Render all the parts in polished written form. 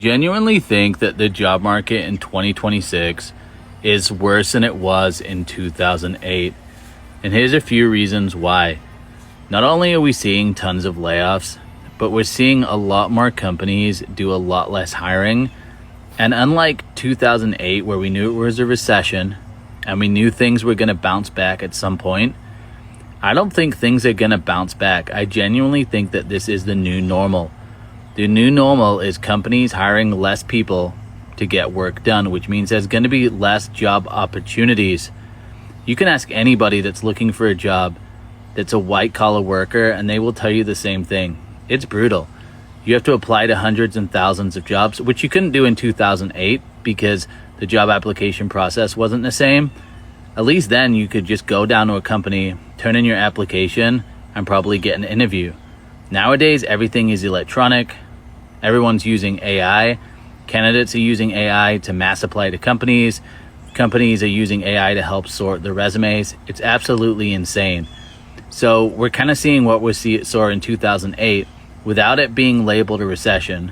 Genuinely think that the job market in 2026 is worse than it was in 2008. And here's a few reasons why. Not only are we seeing tons of layoffs, but we're seeing a lot more companies do a lot less hiring. And unlike 2008, where we knew it was a recession and we knew things were going to bounce back at some point, I don't think things are going to bounce back. I genuinely think that this is the new normal. The new normal is companies hiring less people to get work done, which means there's going to be less job opportunities. You can ask anybody that's looking for a job that's a white collar worker, and they will tell you the same thing. It's brutal. You have to apply to hundreds and thousands of jobs, which you couldn't do in 2008 because the job application process wasn't the same. At least then you could just go down to a company, turn in your application, and probably get an interview. Nowadays, everything is electronic. Everyone's using AI. Candidates are using AI to mass apply to companies. Companies are using AI to help sort the resumes. It's absolutely insane. So we're kind of seeing what we saw in 2008 without it being labeled a recession.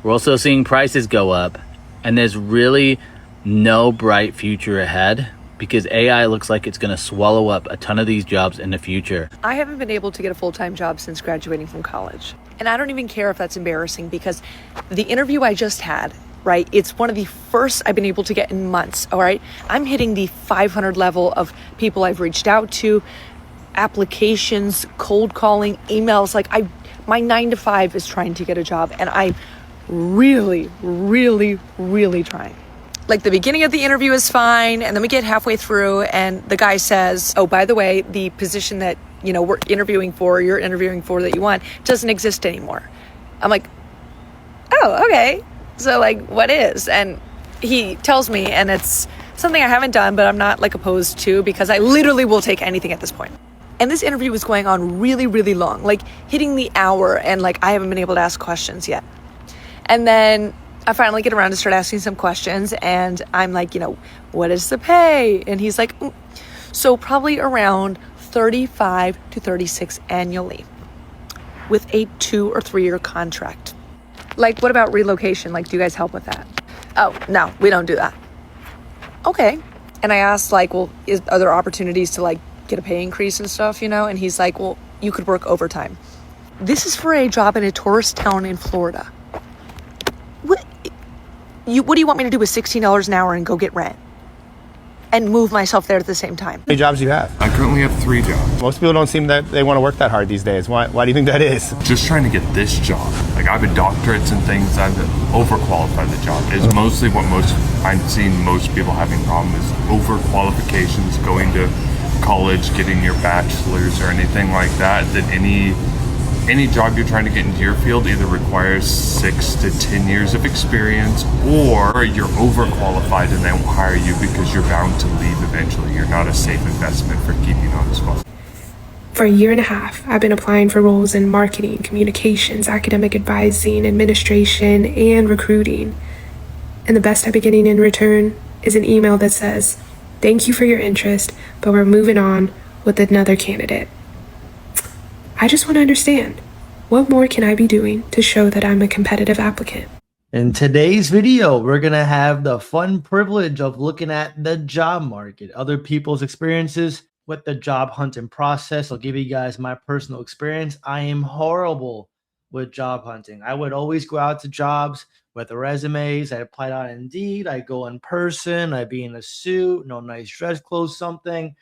We're also seeing prices go up, and there's really no bright future ahead because AI looks like it's going to swallow up a ton of these jobs in the future. I haven't been able to get a full-time job since graduating from college. And I don't even care if that's embarrassing because the interview I just had, right, it's one of the first I've been able to get in months, all right? I'm hitting the 500 level of people I've reached out to, applications, cold calling, emails. Like my 9 to 5 is trying to get a job, and I'm really trying. Like the beginning of the interview is fine, and then we get halfway through and the guy says, oh, by the way, the position that, you're interviewing for that you want doesn't exist anymore. I'm like, oh, okay. So like, what is? And he tells me, and it's something I haven't done, but I'm not like opposed to because I literally will take anything at this point. And this interview was going on really long, like hitting the hour, and like I haven't been able to ask questions yet. And then I finally get around to start asking some questions, and I'm like, what is the pay? And he's like, so probably around 35 to 36 annually with a 2 or 3 year contract. Like, what about relocation? Like, do you guys help with that? Oh, no, we don't do that. Okay. And I asked like, well, are there opportunities to like get a pay increase and stuff, And he's like, well, you could work overtime. This is for a job in a tourist town in Florida. What do you want me to do with $16 an hour and go get rent and move myself there at the same time? How many jobs do you have? I currently have 3 jobs. Most people don't seem that they want to work that hard these days. Why do you think that is? Just trying to get this job. Like I have doctorates and things. I'm overqualified the job. Is mostly what I'm seeing most people having problem is overqualifications, going to college, getting your bachelor's or anything like that. That any job you're trying to get into your field either requires 6 to 10 years of experience, or you're overqualified and they won't hire you because you're bound to leave eventually. You're not a safe investment for keeping on the spot. For a year and a half, I've been applying for roles in marketing, communications, academic advising, administration, and recruiting. And the best I've been getting in return is an email that says, "Thank you for your interest, but we're moving on with another candidate." I just want to understand, what more can I be doing to show that I'm a competitive applicant? In today's video, we're going to have the fun privilege of looking at the job market, other people's experiences with the job hunting process. I'll give you guys my personal experience. I am horrible with job hunting. I would always go out to jobs with the resumes. I applied on Indeed. I go in person. I'd be in a suit, nice dress clothes, something.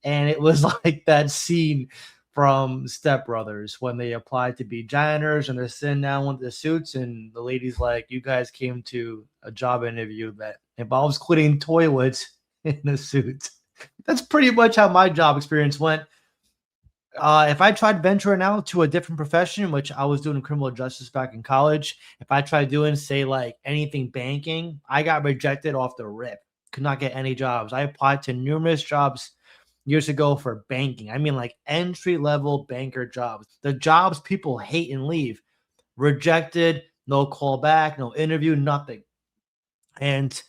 And it was like that scene from Step Brothers when they applied to be janitors and they're sitting down with the suits and the lady's like, you guys came to a job interview that involves cleaning toilets in a suit. That's pretty much how my job experience went. If I tried venturing out to a different profession, which I was doing criminal justice back in college, if I tried doing, say, like anything banking, I got rejected off the rip. Could not get any jobs. I applied to numerous jobs years ago for banking. I mean, like entry-level banker jobs. The jobs people hate and leave. Rejected, no call back, no interview, nothing. And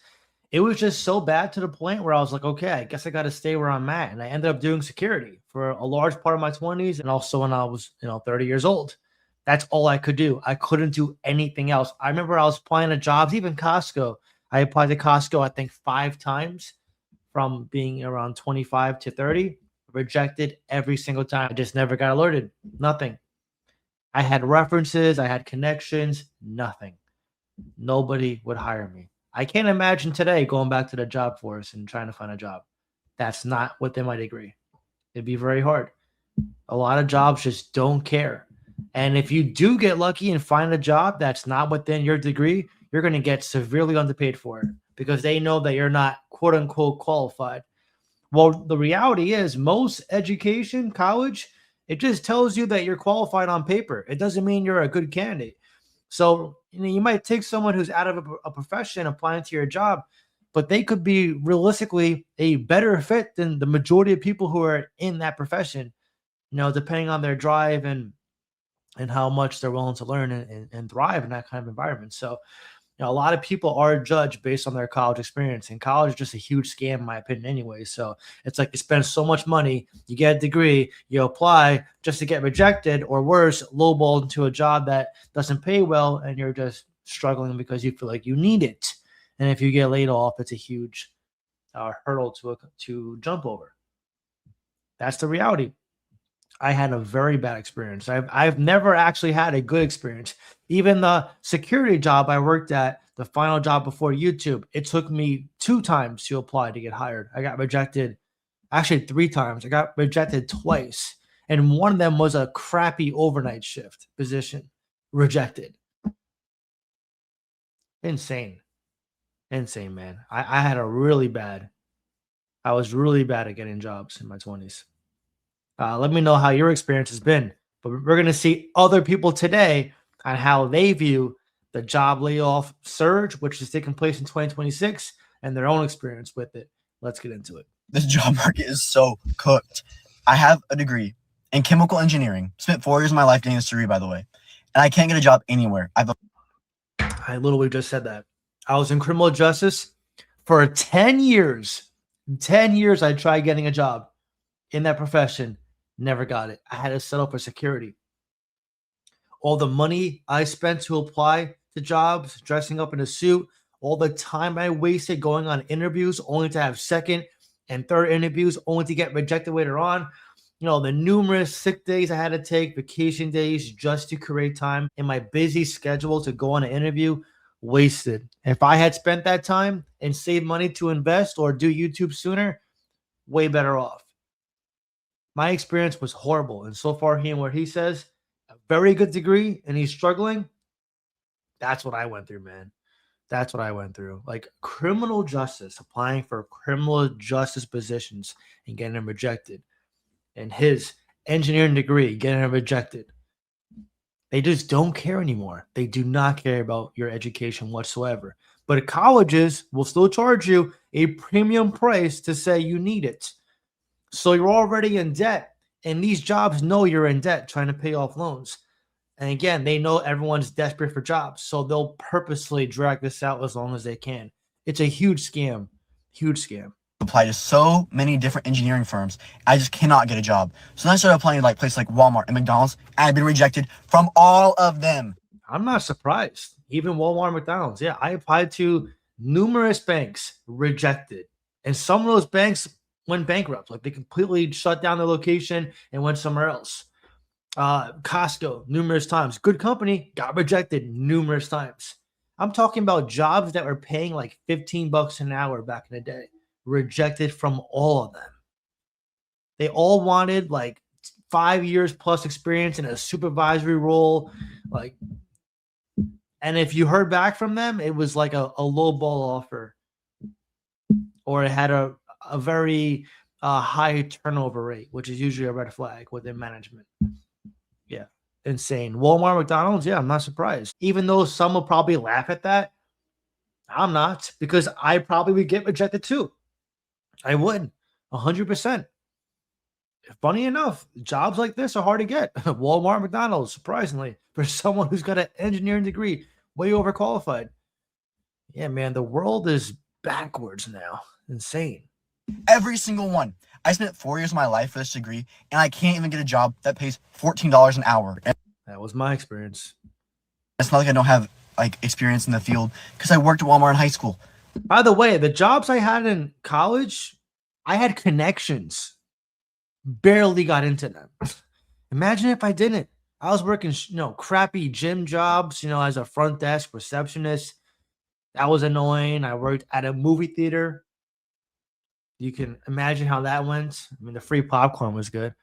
it was just so bad to the point where I was like, okay, I guess I got to stay where I'm at. And I ended up doing security for a large part of my 20s and also when I was, 30 years old. That's all I could do. I couldn't do anything else. I remember I was applying to jobs, even Costco. I applied to Costco, I think 5 times from being around 25 to 30. Rejected every single time. I just never got alerted. Nothing. I had references, I had connections, nothing. Nobody would hire me. I can't imagine today going back to the job force and trying to find a job. That's not within my degree. It'd be very hard. A lot of jobs just don't care. And if you do get lucky and find a job that's not within your degree, you're going to get severely underpaid for it because they know that you're not quote unquote qualified. Well, the reality is most education, college, it just tells you that you're qualified on paper. It doesn't mean you're a good candidate. So you might take someone who's out of a profession applying to your job, but they could be realistically a better fit than the majority of people who are in that profession, depending on their drive and how much they're willing to learn and thrive in that kind of environment. So, a lot of people are judged based on their college experience, and college is just a huge scam, in my opinion, anyway. So it's like you spend so much money, you get a degree, you apply just to get rejected, or worse, lowballed into a job that doesn't pay well, and you're just struggling because you feel like you need it. And if you get laid off, it's a huge hurdle to jump over. That's the reality. I had a very bad experience. I've never actually had a good experience. Even the security job I worked at, the final job before YouTube, it took me 2 times to apply to get hired. I got rejected, actually 3 times. I got rejected twice. And one of them was a crappy overnight shift position. Rejected. Insane. Insane, man. I was really bad at getting jobs in my 20s. Let me know how your experience has been. But we're going to see other people today on how they view the job layoff surge, which is taking place in 2026, and their own experience with it. Let's get into it. This job market is so cooked. I have a degree in chemical engineering. Spent 4 years of my life getting this degree, by the way. And I can't get a job anywhere. I literally just said that. I was in criminal justice for 10 years. 10 years I tried getting a job in that profession. Never got it. I had to settle for security. All the money I spent to apply to jobs, dressing up in a suit, all the time I wasted going on interviews only to have second and third interviews, only to get rejected later on. The numerous sick days I had to take, vacation days, just to create time in my busy schedule to go on an interview, wasted. If I had spent that time and saved money to invest or do YouTube sooner, way better off. My experience was horrible. And so far, what he says, a very good degree, and he's struggling. That's what I went through, man. That's what I went through. Like criminal justice, applying for criminal justice positions and getting them rejected. And his engineering degree, getting them rejected. They just don't care anymore. They do not care about your education whatsoever. But colleges will still charge you a premium price to say you need it. So you're already in debt, and these jobs know you're in debt trying to pay off loans. And again, they know everyone's desperate for jobs, so they'll purposely drag this out as long as they can. It's a huge scam. Huge scam. Apply to so many different engineering firms. I just cannot get a job. So then I started applying to places like Walmart and McDonald's, and I've been rejected from all of them. I'm not surprised. Even Walmart and McDonald's. Yeah, I applied to numerous banks, rejected. And some of those banks went bankrupt. Like they completely shut down their location and went somewhere else. Costco, numerous times. Good company, got rejected numerous times. I'm talking about jobs that were paying like $15 an hour back in the day. Rejected from all of them. They all wanted like 5 years plus experience in a supervisory role. And if you heard back from them, it was like a low ball offer. Or it had a very high turnover rate, which is usually a red flag within management. Yeah, insane. Walmart, McDonald's, yeah, I'm not surprised. Even though some will probably laugh at that, I'm not, because I probably would get rejected too. I would, 100%. Funny enough, jobs like this are hard to get. Walmart, McDonald's, surprisingly, for someone who's got an engineering degree, way overqualified. Yeah, man, the world is backwards now. Insane. Every single one. I spent 4 years of my life for this degree, and I can't even get a job that pays $14 an hour. That was my experience. It's not like I don't have like experience in the field because I worked at Walmart in high school. By the way, the jobs I had in college, I had connections. Barely got into them. Imagine if I didn't. I was working, crappy gym jobs, as a front desk receptionist. That was annoying. I worked at a movie theater. You can imagine how that went. I mean, the free popcorn was good.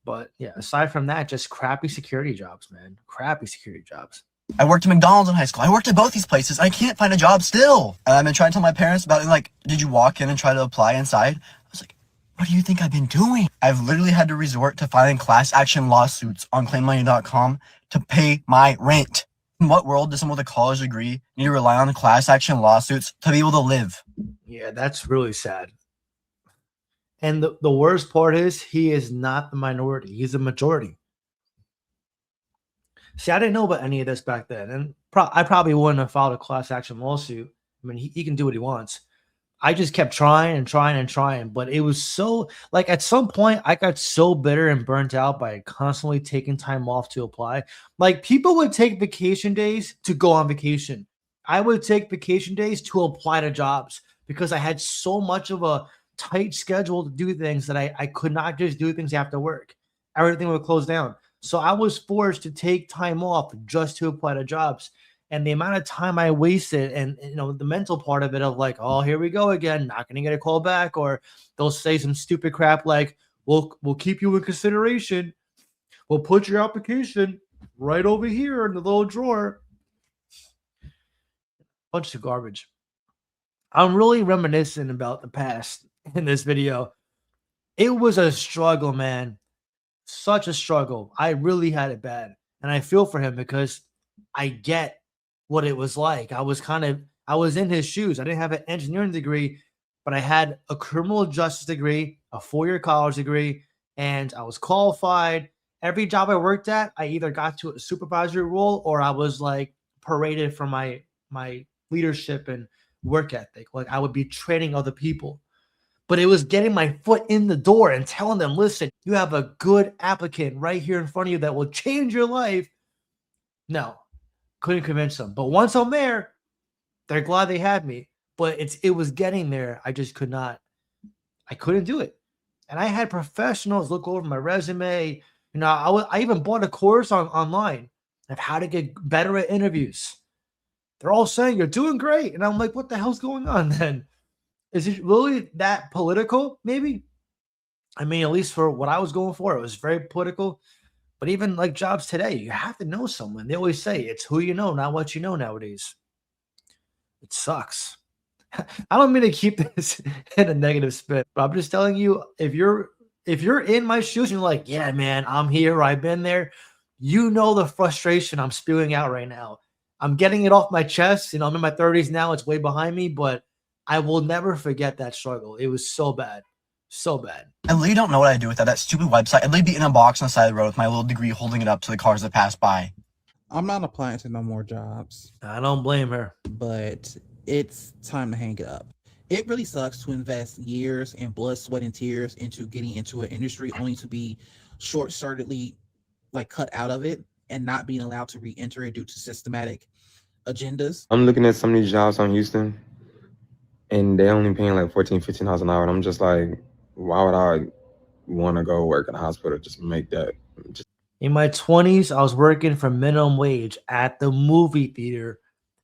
But yeah, aside from that, just crappy security jobs, man. Crappy security jobs. I worked at McDonald's in high school. I worked at both these places. I can't find a job still. And I've been trying to tell my parents about it. Like, did you walk in and try to apply inside? I was like, what do you think I've been doing? I've literally had to resort to filing class action lawsuits on claimmoney.com to pay my rent. In what world does someone with a college degree need to rely on class action lawsuits to be able to live? Yeah, that's really sad. And the worst part is he is not the minority. He's a majority. See, I didn't know about any of this back then. And I probably wouldn't have filed a class action lawsuit. I mean, he can do what he wants. I just kept trying and trying and trying. But it was so, like, at some point, I got so bitter and burnt out by constantly taking time off to apply. Like, people would take vacation days to go on vacation. I would take vacation days to apply to jobs because I had so much of a tight schedule to do things that I could not just do things after work. Everything would close down. So I was forced to take time off just to apply to jobs. And the amount of time I wasted and the mental part of it of like, oh, here we go again, not going to get a call back, or they'll say some stupid crap like, we'll keep you in consideration. We'll put your application right over here in the little drawer. Bunch of garbage. I'm really reminiscent about the past in this video. It was a struggle, man. Such a struggle. I really had it bad. And I feel for him because I get what it was like. I was in his shoes. I didn't have an engineering degree, but I had a criminal justice degree, a 4-year college degree, and I was qualified. Every job I worked at, I either got to a supervisory role or I was like paraded for my leadership and work ethic. Like I would be training other people. But it was getting my foot in the door and telling them, listen, you have a good applicant right here in front of you that will change your life. No, couldn't convince them. But once I'm there, they're glad they had me. But it was getting there. I just could not. I couldn't do it. And I had professionals look over my resume. I even bought a course online of how to get better at interviews. They're all saying, you're doing great. And I'm like, what the hell's going on then? Is it really that political? Maybe. I mean, at least for what I was going for, it was very political. But even like jobs today, you have to know someone. They always say it's who you know, not what you know nowadays. It sucks. I don't mean to keep this in a negative spin, but I'm just telling you, if you're in my shoes and you're like, yeah, man, I'm here, I've been there, you know the frustration I'm spewing out right now. I'm getting it off my chest. I'm in my 30s now. It's way behind me, but I will never forget that struggle. It was so bad. So bad. I literally don't know what I'd do with that stupid website. I'd literally be in a box on the side of the road with my little degree holding it up to the cars that pass by. I'm not applying to no more jobs. I don't blame her. But it's time to hang it up. It really sucks to invest years and blood, sweat, and tears into getting into an industry only to be short-sightedly cut out of it and not being allowed to re-enter it due to systematic agendas. I'm looking at some of these jobs on Houston, and they're only paying like $14,000, $15,000 an hour. And I'm just like, why would I want to go work in a hospital just to make that? In my 20s, I was working for minimum wage at the movie theater.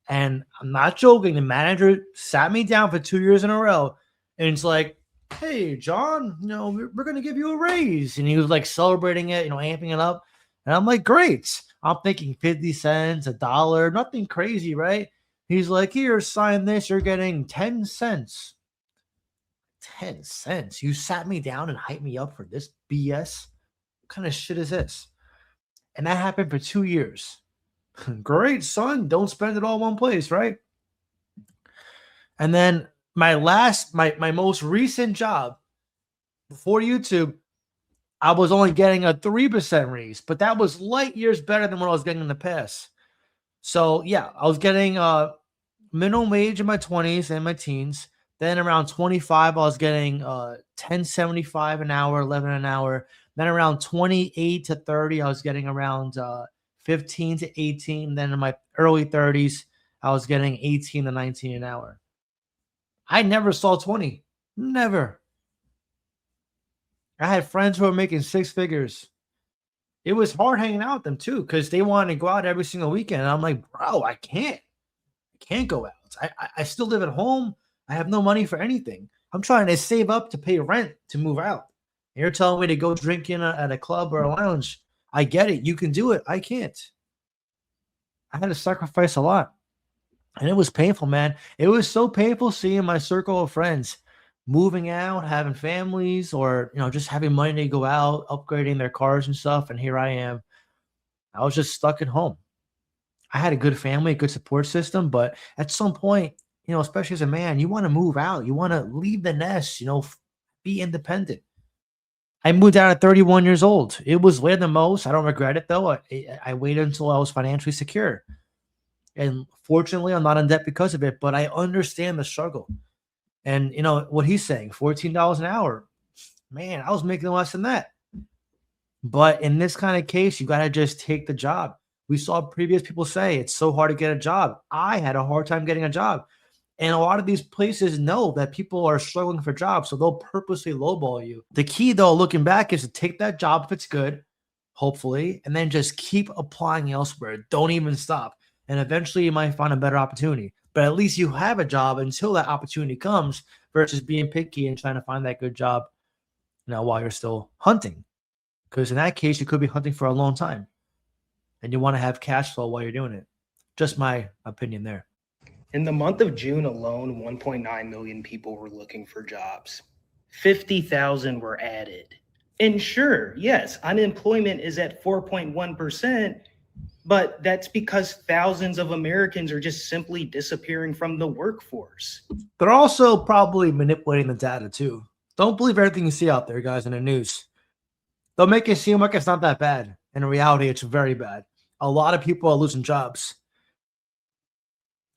And I'm not joking. The manager sat me down for 2 years in a row. And it's like, hey, John, we're going to give you a raise. And he was like celebrating it, amping it up. And I'm like, great. I'm thinking 50 cents, $1, nothing crazy, right? He's like, here, sign this. You're getting 10 cents. 10 cents? You sat me down and hyped me up for this BS? What kind of shit is this? And that happened for 2 years. Great, son. Don't spend it all in one place, right? And then my most recent job before YouTube, I was only getting a 3% raise, but that was light years better than what I was getting in the past. So yeah, I was getting minimum wage in my 20s and my teens. Then around 25, I was getting $10.75 an hour, $11 an hour. Then around 28 to 30, I was getting around 15 to 18. Then in my early 30s, I was getting 18 to 19 an hour. I never saw 20. Never. I had friends who were making six figures. It was hard hanging out with them too, because they wanted to go out every single weekend. And I'm like, bro, I can't. I can't go out. I still live at home. I have no money for anything. I'm trying to save up to pay rent to move out. And you're telling me to go drink at a club or a lounge. I get it. You can do it. I can't. I had to sacrifice a lot. And it was painful, man. It was so painful seeing my circle of friends moving out, having families, or just having money to go out, upgrading their cars and stuff. And here I am. I was just stuck at home. I had a good family, a good support system, but at some point, especially as a man, you want to move out. You want to leave the nest, be independent. I moved out at 31 years old. It was later than most. I don't regret it, though. I waited until I was financially secure. And fortunately, I'm not in debt because of it, but I understand the struggle. And, what he's saying, $14 an hour. Man, I was making less than that. But in this kind of case, you got to just take the job. We saw previous people say it's so hard to get a job. I had a hard time getting a job. And a lot of these places know that people are struggling for jobs, so they'll purposely lowball you. The key, though, looking back, is to take that job if it's good, hopefully, and then just keep applying elsewhere. Don't even stop. And eventually you might find a better opportunity. But at least you have a job until that opportunity comes versus being picky and trying to find that good job while you're still hunting. Because in that case, you could be hunting for a long time. And you want to have cash flow while you're doing it. Just my opinion there. In the month of June alone, 1.9 million people were looking for jobs. 50,000 were added. And sure, yes, unemployment is at 4.1%, but that's because thousands of Americans are just simply disappearing from the workforce. They're also probably manipulating the data too. Don't believe everything you see out there, guys, in the news. They'll make it seem like it's not that bad. In reality, it's very bad. A lot of people are losing jobs.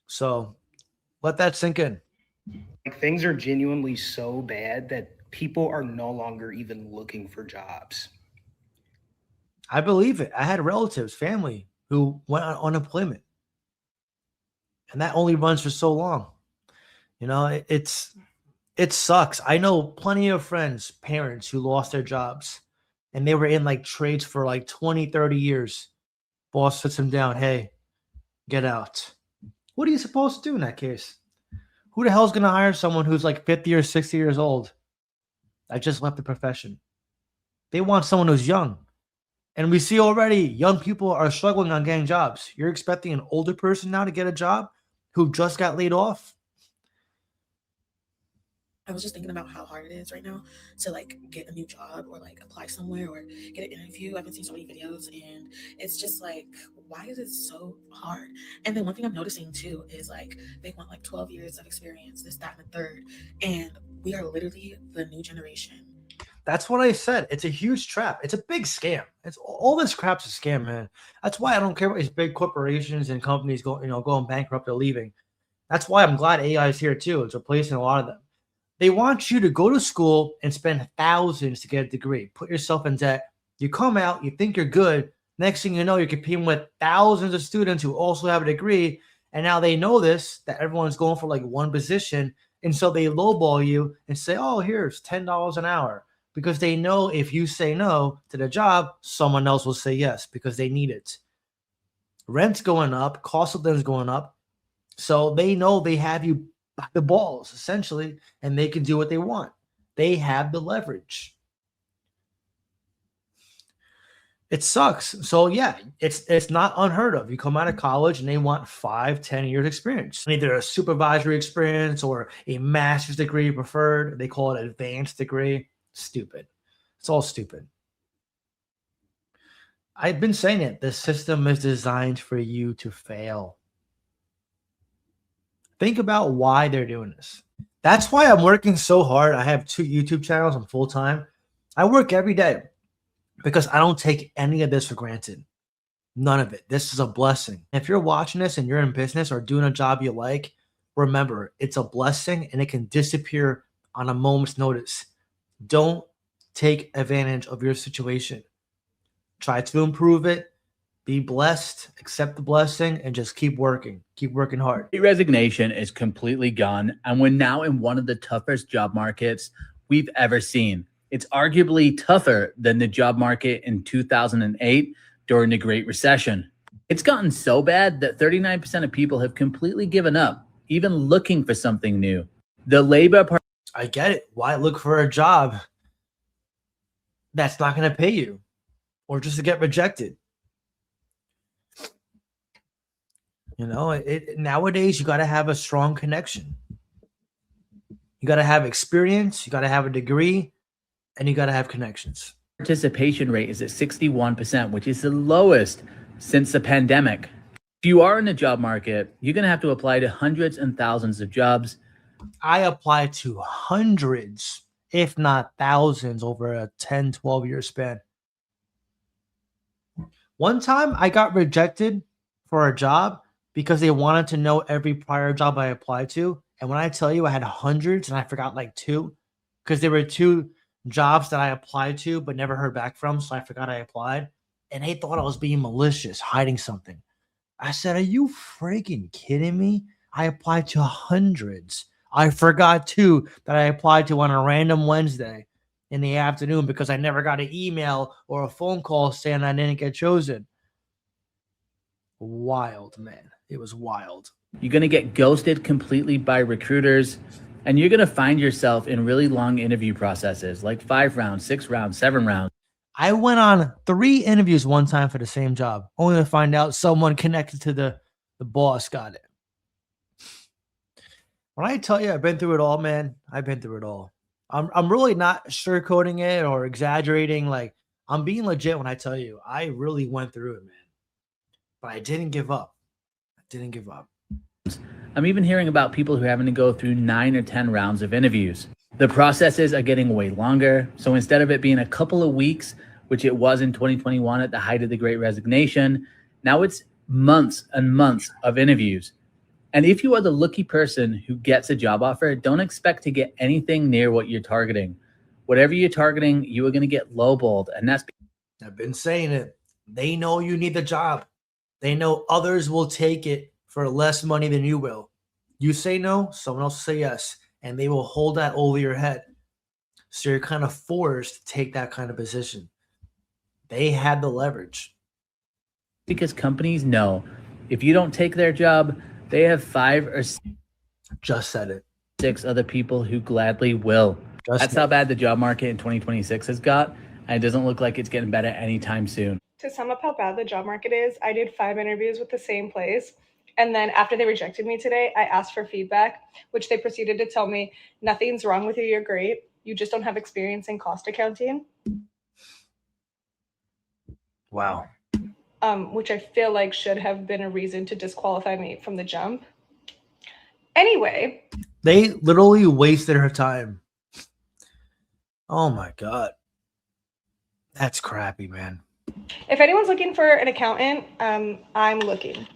So let that sink in. Things are genuinely so bad that people are no longer even looking for jobs. I believe it. I had relatives, family who went on unemployment. And that only runs for so long. It sucks. I know plenty of friends, parents who lost their jobs. And they were in trades for 20, 30 years. Boss sits them down. Hey, get out. What are you supposed to do in that case? Who the hell is going to hire someone who's 50 or 60 years old? I just left the profession. They want someone who's young. And we see already young people are struggling on getting jobs. You're expecting an older person now to get a job who just got laid off? I was just thinking about how hard it is right now to get a new job or apply somewhere or get an interview. I've been seeing so many videos and it's just why is it so hard? And then one thing I'm noticing too is they want 12 years of experience, this, that, and the third. And we are literally the new generation. That's what I said. It's a huge trap. It's a big scam. It's all this crap's a scam, man. That's why I don't care about these big corporations and companies going bankrupt or leaving. That's why I'm glad AI is here too. It's replacing a lot of them. They want you to go to school and spend thousands to get a degree, put yourself in debt. You come out, you think you're good. Next thing you know, you're competing with thousands of students who also have a degree. And now they know this, that everyone's going for one position. And so they lowball you and say, oh, here's $10 an hour. Because they know if you say no to the job, someone else will say yes because they need it. Rent's going up, cost of living is going up. So they know they have you by the balls, essentially, and they can do what they want. They have the leverage. It sucks. So yeah, it's not unheard of. You come out of college and they want 5-10 years experience. Either a supervisory experience or a master's degree preferred. They call it an advanced degree. Stupid. It's all stupid. I've been saying it. The system is designed for you to fail. Think about why they're doing this. That's why I'm working so hard. I have 2 YouTube channels. I'm full time. I work every day because I don't take any of this for granted. None of it. This is a blessing. If you're watching this and you're in business or doing a job you like, remember, it's a blessing and it can disappear on a moment's notice. Don't take advantage of your situation. Try to improve it. Be blessed, accept the blessing, and just keep working. Keep working hard. Resignation is completely gone, and we're now in one of the toughest job markets we've ever seen. It's arguably tougher than the job market in 2008 during the Great Recession. It's gotten so bad that 39% of people have completely given up, even looking for something new. The Labor Party. I get it. Why look for a job that's not going to pay you or just to get rejected? You know, nowadays you got to have a strong connection. You got to have experience, you got to have a degree, and you got to have connections. Participation rate is at 61%, which is the lowest since the pandemic. If you are in the job market, you're going to have to apply to hundreds and thousands of jobs. I applied to hundreds, if not thousands, over a 10, 12-year span. One time I got rejected for a job because they wanted to know every prior job I applied to. And when I tell you I had hundreds and I forgot like 2, because there were 2 jobs that I applied to but never heard back from, so I forgot I applied. And they thought I was being malicious, hiding something. I said, are you freaking kidding me? I applied to hundreds. I forgot 2 that I applied to on a random Wednesday in the afternoon because I never got an email or a phone call saying I didn't get chosen. Wild, man. It was wild. You're going to get ghosted completely by recruiters, and you're going to find yourself in really long interview processes, like 5 rounds, 6 rounds, 7 rounds. I went on 3 interviews one time for the same job, only to find out someone connected to the boss got it. When I tell you I've been through it all, man, I've been through it all. I'm really not sugarcoating it or exaggerating. Like, I'm being legit when I tell you I really went through it, man. But I didn't give up. I didn't give up. I'm even hearing about people who are having to go through 9 or 10 rounds of interviews. The processes are getting way longer. So instead of it being a couple of weeks, which it was in 2021 at the height of the Great Resignation, now it's months and months of interviews. And if you are the lucky person who gets a job offer, don't expect to get anything near what you're targeting. Whatever you're targeting, you are going to get lowballed. And that's... I've been saying it. They know you need the job. They know others will take it for less money than you will. You say no, someone else will say yes, and they will hold that over your head. So you're kind of forced to take that kind of position. They had the leverage. Because companies know if you don't take their job, they have 5 or 6. Just said it. 6 other people who gladly will. That's how bad the job market in 2026 has got, and it doesn't look like it's getting better anytime soon. To sum up how bad the job market is, I did 5 interviews with the same place. And then after they rejected me today, I asked for feedback, which they proceeded to tell me, nothing's wrong with you, you're great. You just don't have experience in cost accounting. Wow. Which I feel like should have been a reason to disqualify me from the jump. Anyway. They literally wasted her time. Oh my God. That's crappy, man. If anyone's looking for an accountant, I'm looking.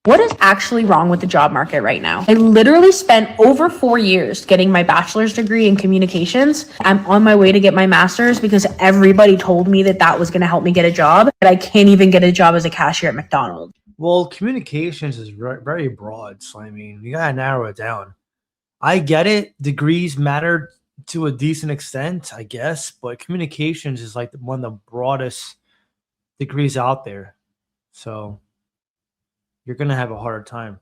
What is actually wrong with the job market right now? I literally spent over 4 years getting my bachelor's degree in communications. I'm on my way to get my master's because everybody told me that that was going to help me get a job. But I can't even get a job as a cashier at McDonald's. Well, communications is very broad. So, I mean, you got to narrow it down. I get it. Degrees matter to a decent extent, I guess. But communications is like one of the broadest degrees out there. So you're going to have a harder time.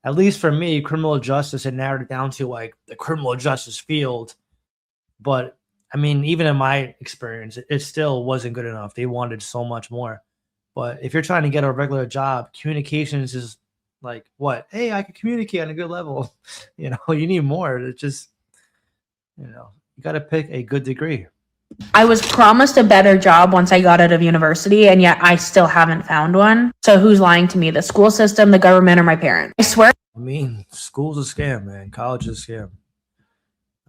At least for me, criminal justice had narrowed it down to like the criminal justice field. But I mean, even in my experience, it still wasn't good enough. They wanted so much more. But if you're trying to get a regular job, communications is like, what? Hey, I can communicate on a good level. You know, you need more. It's just, you know, you got to pick a good degree. I was promised a better job once I got out of university, and yet I still haven't found one. So who's lying to me? The school system, the government, or my parents? I swear. I mean, school's a scam, man. College is a scam.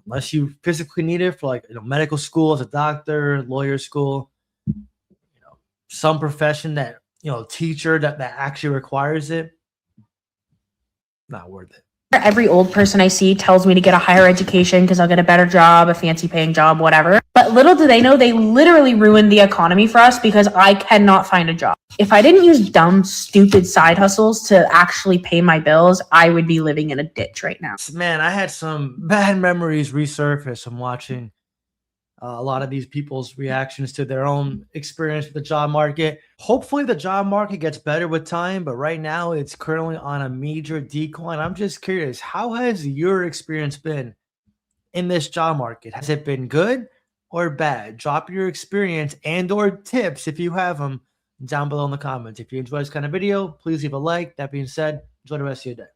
Unless you physically need it for like, you know, medical school as a doctor, lawyer school, you know, some profession that, you know, teacher that actually requires it, not worth it. Every old person I see tells me to get a higher education because I'll get a better job, a fancy paying job, whatever. But little do they know they literally ruined the economy for us because I cannot find a job. If I didn't use dumb, stupid side hustles to actually pay my bills, I would be living in a ditch right now. Man, I had some bad memories resurface from watching a lot of these people's reactions to their own experience with the job market. Hopefully the job market gets better with time, but right now it's currently on a major decline. I'm just curious, how has your experience been in this job market? Has it been good or bad? Drop your experience and or tips if you have them down below in the comments. If you enjoy this kind of video, please leave a like. That being said, enjoy the rest of your day.